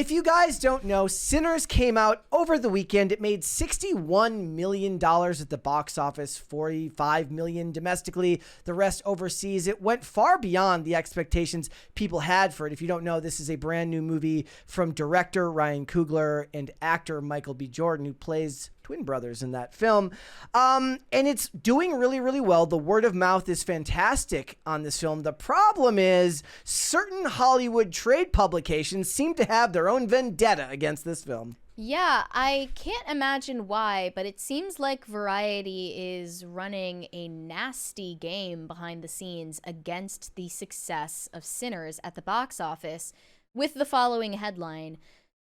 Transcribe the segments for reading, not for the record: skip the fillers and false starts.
If you guys don't know, Sinners came out over the weekend. It made $61 million at the box office, $45 million domestically, the rest overseas. It went far beyond the expectations people had for it. If you don't know, this is a brand new movie from director Ryan Coogler and actor Michael B. Jordan, who plays twin brothers in that film. And it's doing really, really well. The word of mouth is fantastic on this film. The problem is certain Hollywood trade publications seem to have their own vendetta against this film. Yeah, I can't imagine why, but it seems like Variety is running a nasty game behind the scenes against the success of Sinners at the box office with the following headline: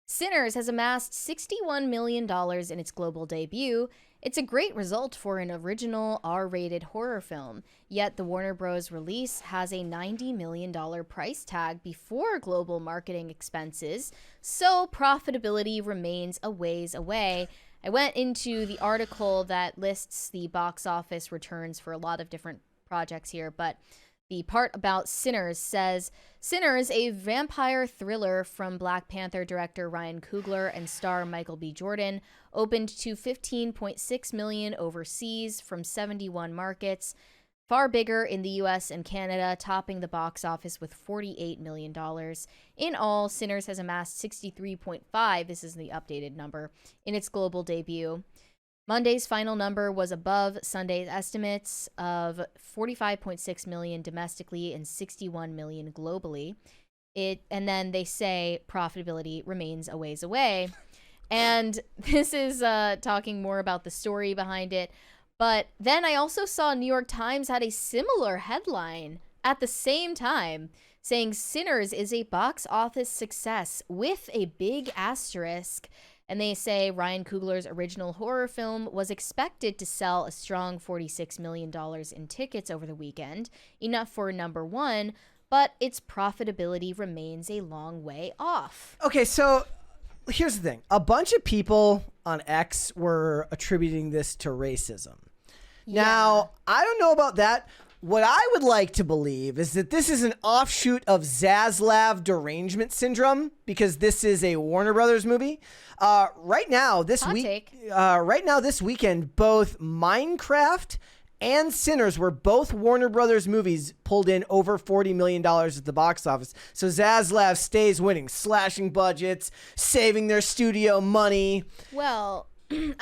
Sinners has amassed $61 million in its global debut. It's a great result for an original R-rated horror film, yet the Warner Bros. Release has a $90 million price tag before global marketing expenses, so profitability remains a ways away. I went into the article that lists the box office returns for a lot of different projects here, but the part about Sinners says, Sinners, a vampire thriller from Black Panther director Ryan Coogler and star Michael B. Jordan, opened to $15.6 million overseas from 71 markets, far bigger in the US and Canada, topping the box office with $48 million. In all, Sinners has amassed 63.5, this is the updated number, in its global debut. Monday's final number was above Sunday's estimates of 45.6 million domestically and 61 million globally. And then they say profitability remains a ways away. And this is talking more about the story behind it. But then I also saw New York Times had a similar headline at the same time saying Sinners is a box office success with a big asterisk. And they say Ryan Coogler's original horror film was expected to sell a strong $46 million in tickets over the weekend, enough for number one, but its profitability remains a long way off. Okay, so here's the thing. A bunch of people on X were attributing this to racism. Yeah. Now, I don't know about that. What I would like to believe is that this is an offshoot of Zaslav derangement syndrome, because this is a Warner Brothers movie. Right now, this weekend, both Minecraft and Sinners were both Warner Brothers movies pulled in over $40 million at the box office. So Zaslav stays winning, slashing budgets, saving their studio money. Well,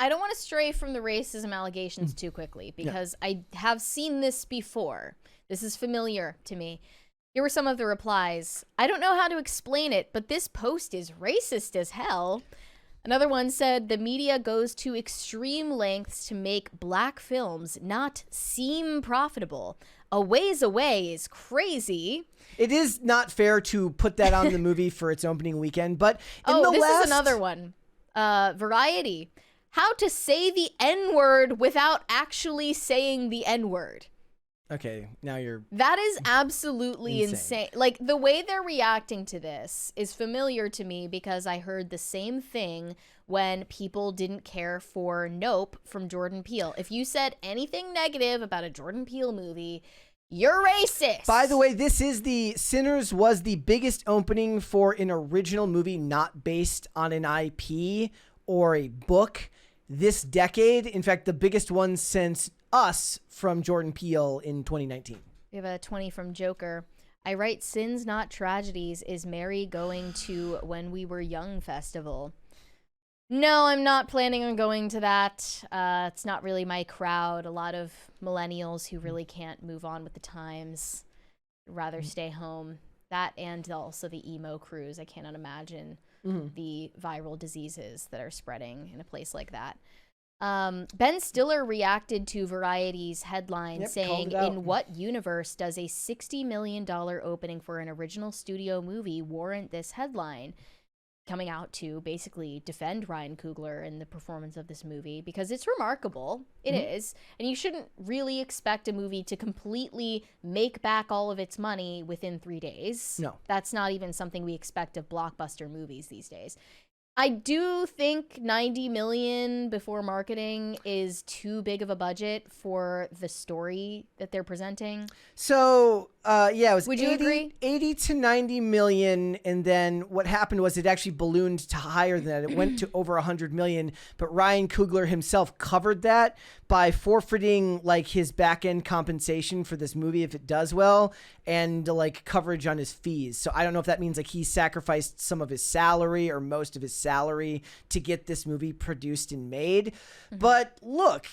I don't want to stray from the racism allegations too quickly, because I have seen this before. This is familiar to me. Here were some of the replies. I don't know how to explain it, but this post is racist as hell. Another one said, the media goes to extreme lengths to make black films not seem profitable. A ways away is crazy. It is not fair to put that on the movie for its opening weekend, but this is another one. Variety. How to say the N-word without actually saying the N-word. Okay, now you're... That is absolutely insane. Like, the way they're reacting to this is familiar to me because I heard the same thing when people didn't care for Nope from Jordan Peele. If you said anything negative about a Jordan Peele movie, you're racist. By the way, Sinners was the biggest opening for an original movie not based on an IP or a book this decade. In fact, the biggest one since Us from Jordan Peele in 2019. We have a 20 from Joker. I write Sins Not Tragedies. Is Mary going to When We Were Young festival? No, I'm not planning on going to that. It's not really my crowd. A lot of millennials who really can't move on with the times rather stay home. That and also the emo cruise. I cannot imagine the viral diseases that are spreading in a place like that. Ben Stiller reacted to Variety's headline saying, in what universe does a $60 million opening for an original studio movie warrant this headline? Coming out to basically defend Ryan Coogler and the performance of this movie, because it's remarkable. It is. And you shouldn't really expect a movie to completely make back all of its money within 3 days. No. That's not even something we expect of blockbuster movies these days. I do think 90 million before marketing is too big of a budget for the story that they're presenting. So, yeah, it was Would you agree? 80 to 90 million. And then what happened was it actually ballooned to higher than that. It went to over 100 million. But Ryan Coogler himself covered that by forfeiting like his back end compensation for this movie if it does well, and like coverage on his fees. So I don't know if that means like he sacrificed some of his salary or most of his salary to get this movie produced and made. But look,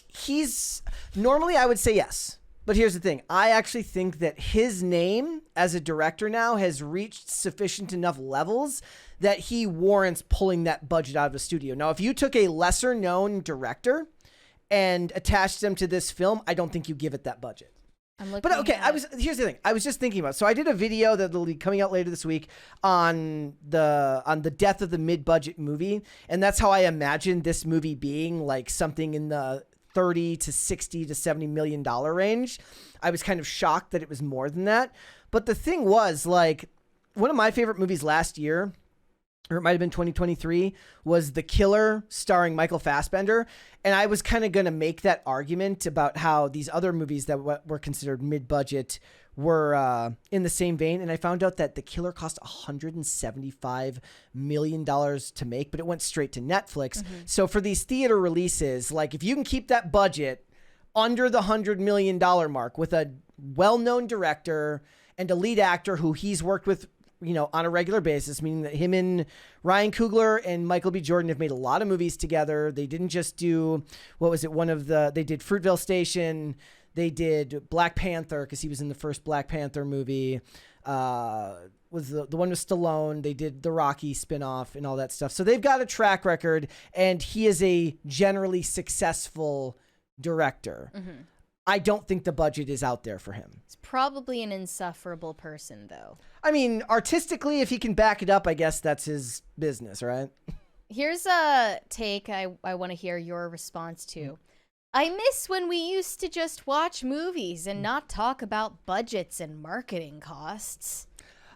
normally I would say yes. But here's the thing. I actually think that his name as a director now has reached sufficient enough levels that he warrants pulling that budget out of the studio. Now, if you took a lesser known director and attached them to this film, I don't think you give it that budget. But okay, here's the thing. I was just thinking about it. So I did a video that will be coming out later this week on the death of the mid-budget movie, and that's how I imagined this movie being, like something in the 30 to 60 to 70 million dollar range. I was kind of shocked that it was more than that. But the thing was, like, one of my favorite movies last year, or it might have been 2023, was The Killer starring Michael Fassbender. And I was kind of going to make that argument about how these other movies that were considered mid-budget were in the same vein. And I found out that The Killer cost $175 million to make, but it went straight to Netflix. So for these theater releases, like if you can keep that budget under the $100 million mark with a well-known director and a lead actor who he's worked with, you know, on a regular basis, meaning that him and Ryan Coogler and Michael B. Jordan have made a lot of movies together. They didn't just do, they did Fruitvale Station. They did Black Panther because he was in the first Black Panther movie. Was the one with Stallone. They did the Rocky spinoff and all that stuff. So they've got a track record, and he is a generally successful director. I don't think the budget is out there for him. He's probably an insufferable person, though. I mean, artistically, if he can back it up, I guess that's his business, right? Here's a take I want to hear your response to. I miss when we used to just watch movies and not talk about budgets and marketing costs.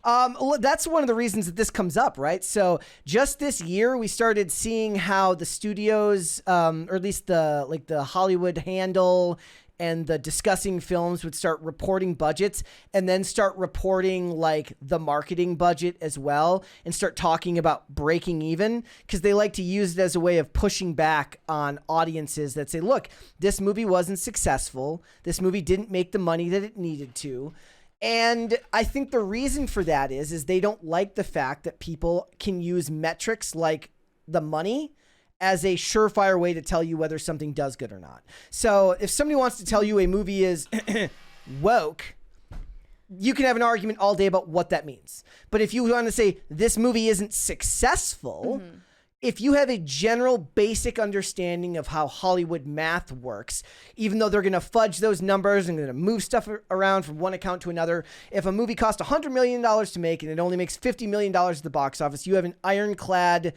That's one of the reasons that this comes up, right? So just this year, we started seeing how the studios, or at least the Hollywood Handle and the Discussing Films would start reporting budgets and then start reporting like the marketing budget as well and start talking about breaking even, because they like to use it as a way of pushing back on audiences that say, look, this movie wasn't successful. This movie didn't make the money that it needed to. And I think the reason for that is they don't like the fact that people can use metrics like the money as a surefire way to tell you whether something does good or not. So if somebody wants to tell you a movie is woke, you can have an argument all day about what that means. But if you want to say this movie isn't successful, if you have a general basic understanding of how Hollywood math works, even though they're going to fudge those numbers and going to move stuff around from one account to another, if a movie costs $100 million to make and it only makes $50 million at the box office, you have an ironclad,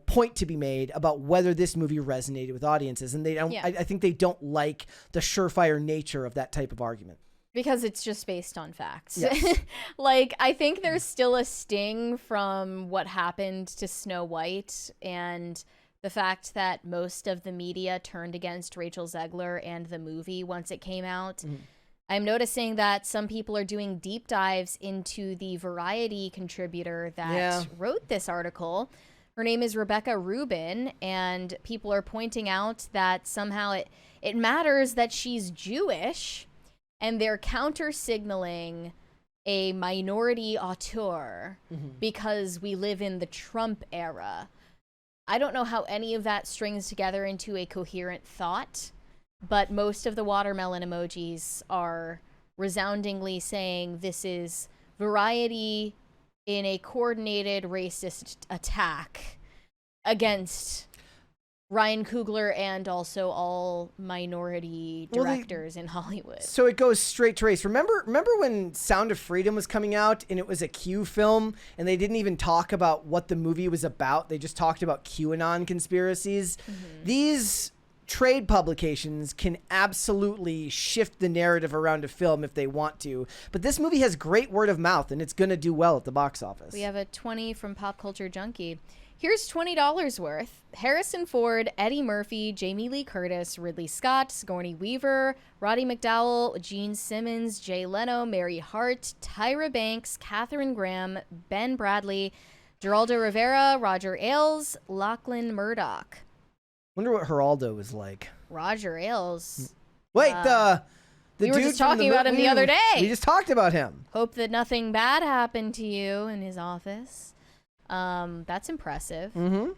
point to be made about whether this movie resonated with audiences. And they don't, I think they don't like the surefire nature of that type of argument. Because it's just based on facts. Yes. Like, I think there's still a sting from what happened to Snow White and the fact that most of the media turned against Rachel Zegler and the movie once it came out. I'm noticing that some people are doing deep dives into the Variety contributor that wrote this article. Her name is Rebecca Rubin, and people are pointing out that somehow it matters that she's Jewish, and they're counter-signaling a minority auteur because we live in the Trump era. I don't know how any of that strings together into a coherent thought, but most of the watermelon emojis are resoundingly saying this is Variety in a coordinated racist attack against Ryan Coogler and also all minority directors in Hollywood. So it goes straight to race. Remember when Sound of Freedom was coming out and it was a Q film and they didn't even talk about what the movie was about? They just talked about QAnon conspiracies. These trade publications can absolutely shift the narrative around a film if they want to. But this movie has great word of mouth and it's going to do well at the box office. We have a 20 from Pop Culture Junkie. Here's $20 worth. Harrison Ford, Eddie Murphy, Jamie Lee Curtis, Ridley Scott, Sigourney Weaver, Roddy McDowell, Gene Simmons, Jay Leno, Mary Hart, Tyra Banks, Katharine Graham, Ben Bradley, Geraldo Rivera, Roger Ailes, Lachlan Murdoch. Wonder what Geraldo was like. Roger Ailes. Wait, the we were dude just from talking about him the other day. We just talked about him. Hope that nothing bad happened to you in his office. That's impressive. Mm-hmm.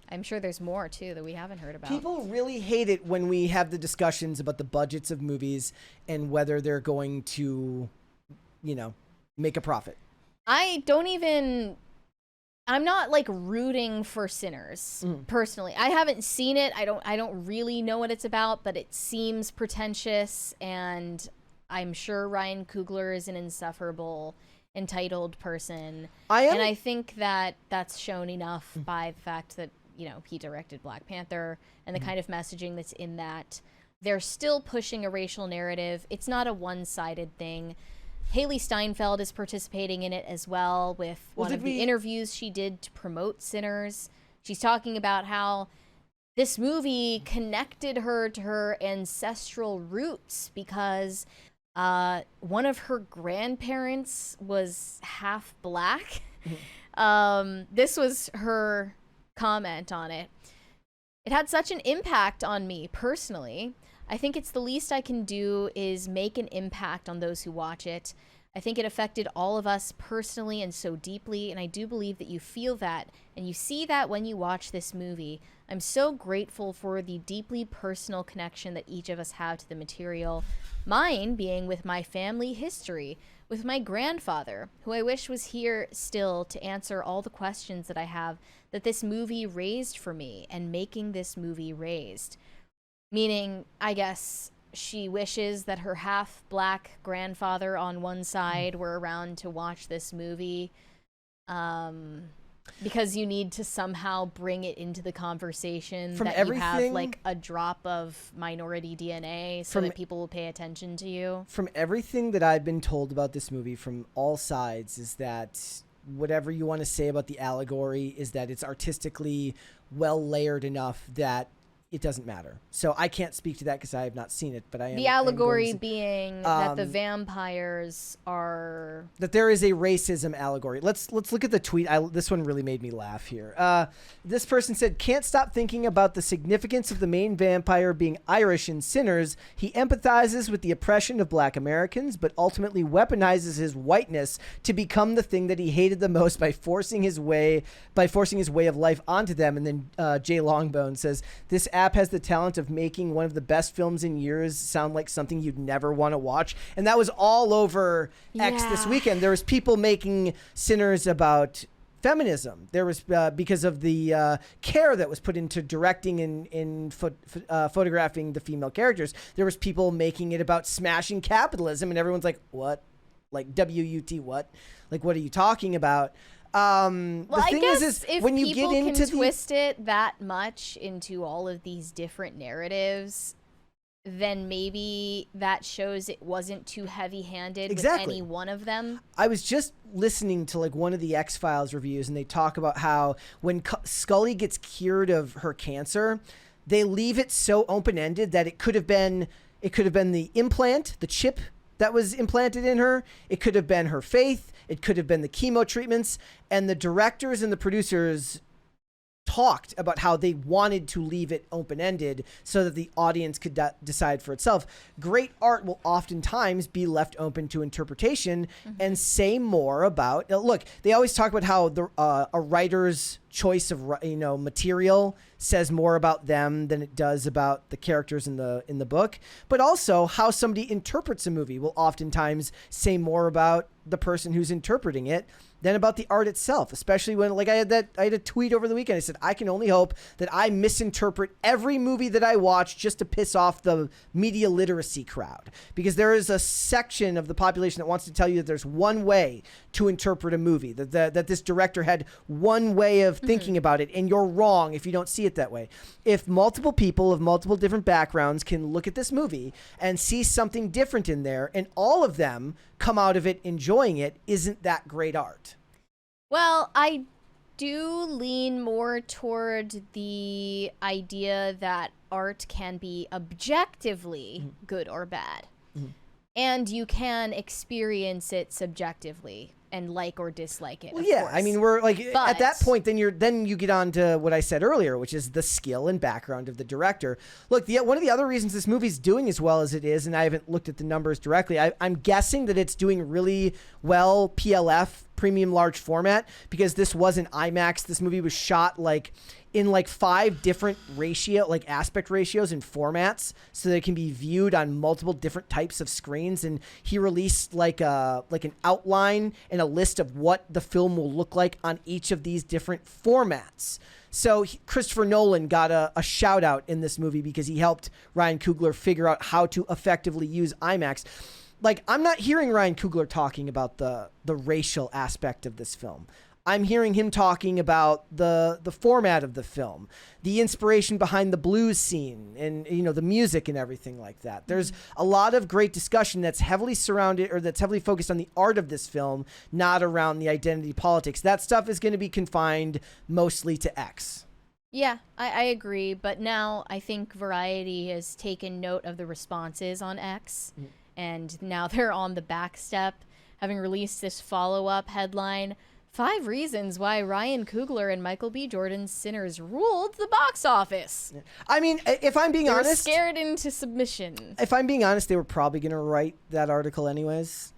I'm sure there's more too that we haven't heard about. People really hate it when we have the discussions about the budgets of movies and whether they're going to, make a profit. I'm not like rooting for Sinners personally. I haven't seen it. I don't really know what it's about, but it seems pretentious, and I'm sure Ryan Coogler is an insufferable, entitled person. And I think that that's shown enough by the fact that, he directed Black Panther and the kind of messaging that's in that. They're still pushing a racial narrative. It's not a one-sided thing. Haley Steinfeld is participating in it as well with one of the interviews she did to promote Sinners. She's talking about how this movie connected her to her ancestral roots because one of her grandparents was half Black. This was her comment on it. It had such an impact on me personally. I think it's the least I can do is make an impact on those who watch it. I think it affected all of us personally and so deeply, and I do believe that you feel that, and you see that when you watch this movie. I'm so grateful for the deeply personal connection that each of us have to the material, mine being with my family history, with my grandfather, who I wish was here still to answer all the questions that I have that this movie raised for me and making this movie raised. Meaning, I guess she wishes that her half-Black grandfather on one side were around to watch this movie, because you need to somehow bring it into the conversation you have like a drop of minority DNA so that people will pay attention to you. From everything that I've been told about this movie from all sides is that whatever you want to say about the allegory is that it's artistically well layered enough that it doesn't matter. So I can't speak to that because I have not seen it, but I am. The allegory being that the vampires are... That there is a racism allegory. Let's look at the tweet. This one really made me laugh here. This person said, can't stop thinking about the significance of the main vampire being Irish in Sinners. He empathizes with the oppression of Black Americans, but ultimately weaponizes his whiteness to become the thing that he hated the most by forcing his way of life onto them. And then Jay Longbone says, this app has the talent of making one of the best films in years sound like something you'd never want to watch. And that was all over X this weekend. There was people making Sinners about feminism. There was because of the care that was put into directing and photographing the female characters. There was people making it about smashing capitalism, and everyone's like, what? Like WUT what? Like, what are you talking about? Well, I guess if when you get into twist it that much into all of these different narratives, then maybe that shows it wasn't too heavy-handed with any one of them. I was just listening to like one of the X-Files reviews, and they talk about how when Scully gets cured of her cancer, they leave it so open-ended that it could have been the implant, the chip that was implanted in her. It could have been her faith. It could have been the chemo treatments. And the directors and the producers talked about how they wanted to leave it open-ended so that the audience could decide for itself. Great art will oftentimes be left open to interpretation and say more about... Look, they always talk about how a writer's choice of material says more about them than it does about the characters in the book, but also how somebody interprets a movie will oftentimes say more about the person who's interpreting it than about the art itself, especially when, like, I had a tweet over the weekend. I said, I can only hope that I misinterpret every movie that I watch just to piss off the media literacy crowd, because there is a section of the population that wants to tell you that there's one way to interpret a movie, that this director had one way of thinking about it, and you're wrong if you don't see it that way. If multiple people of multiple different backgrounds can look at this movie and see something different in there, and all of them come out of it enjoying it, isn't that great art? Well, I do lean more toward the idea that art can be objectively good or bad. And you can experience it subjectively and like or dislike it. Well, yeah, course. I mean, we're like But at that point, then you get on to what I said earlier, which is the skill and background of the director. Look, one of the other reasons this movie's doing as well as it is, and I haven't looked at the numbers directly, I'm guessing that it's doing really well PLF, premium large format, because this wasn't IMAX. This movie was shot in 5 different aspect ratios and formats, so that it can be viewed on multiple different types of screens. And he released an outline and a list of what the film will look like on each of these different formats. So Christopher Nolan got a shout out in this movie because he helped Ryan Coogler figure out how to effectively use IMAX. I'm not hearing Ryan Coogler talking about the racial aspect of this film. I'm hearing him talking about the format of the film, the inspiration behind the blues scene, and the music and everything like that. There's a lot of great discussion that's heavily focused on the art of this film, not around the identity politics. That stuff is going to be confined mostly to X. Yeah, I agree. But now I think Variety has taken note of the responses on X, and now they're on the back step, having released this follow-up headline, 5 reasons why Ryan Coogler and Michael B. Jordan's Sinners ruled the box office. I mean, if I'm being honest, scared into submission. If I'm being honest, they were probably going to write that article anyways.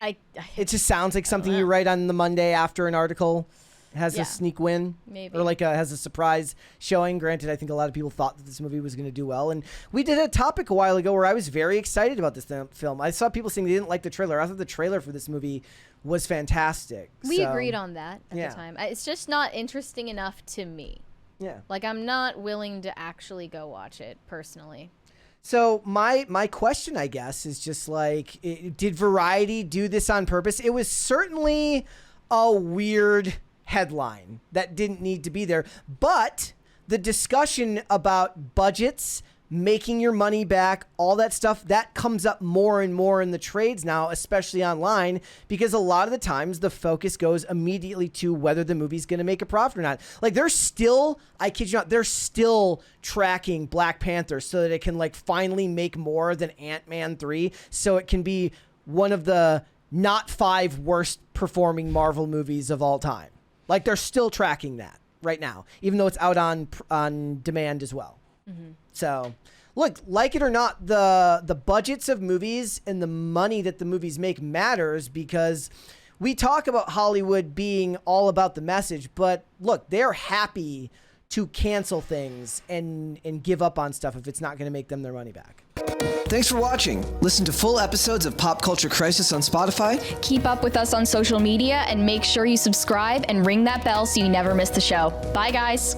It just sounds like something you write on the Monday after an article has a sneak win, maybe, or has a surprise showing. Granted, I think a lot of people thought that this movie was going to do well, and we did a topic a while ago where I was very excited about this film. I saw people saying they didn't like the trailer. I thought the trailer for this movie was fantastic. We agreed on that at the time. It's just not interesting enough to me. Yeah. I'm not willing to actually go watch it personally. So my question, I guess, is just did Variety do this on purpose? It was certainly a weird headline that didn't need to be there, but the discussion about budgets, making your money back, all that stuff, that comes up more and more in the trades now, especially online, because a lot of the times the focus goes immediately to whether the movie's going to make a profit or not. They're still, I kid you not, they're still tracking Black Panther so that it can finally make more than Ant-Man 3, so it can be one of the not 5 worst performing Marvel movies of all time. They're still tracking that right now, even though it's out on demand as well. So, look, like it or not, the budgets of movies and the money that the movies make matters, because we talk about Hollywood being all about the message, but look, they're happy to cancel things and give up on stuff if it's not going to make them their money back. Thanks for watching. Listen to full episodes of Pop Culture Crisis on Spotify. Keep up with us on social media and make sure you subscribe and ring that bell so you never miss the show. Bye, guys.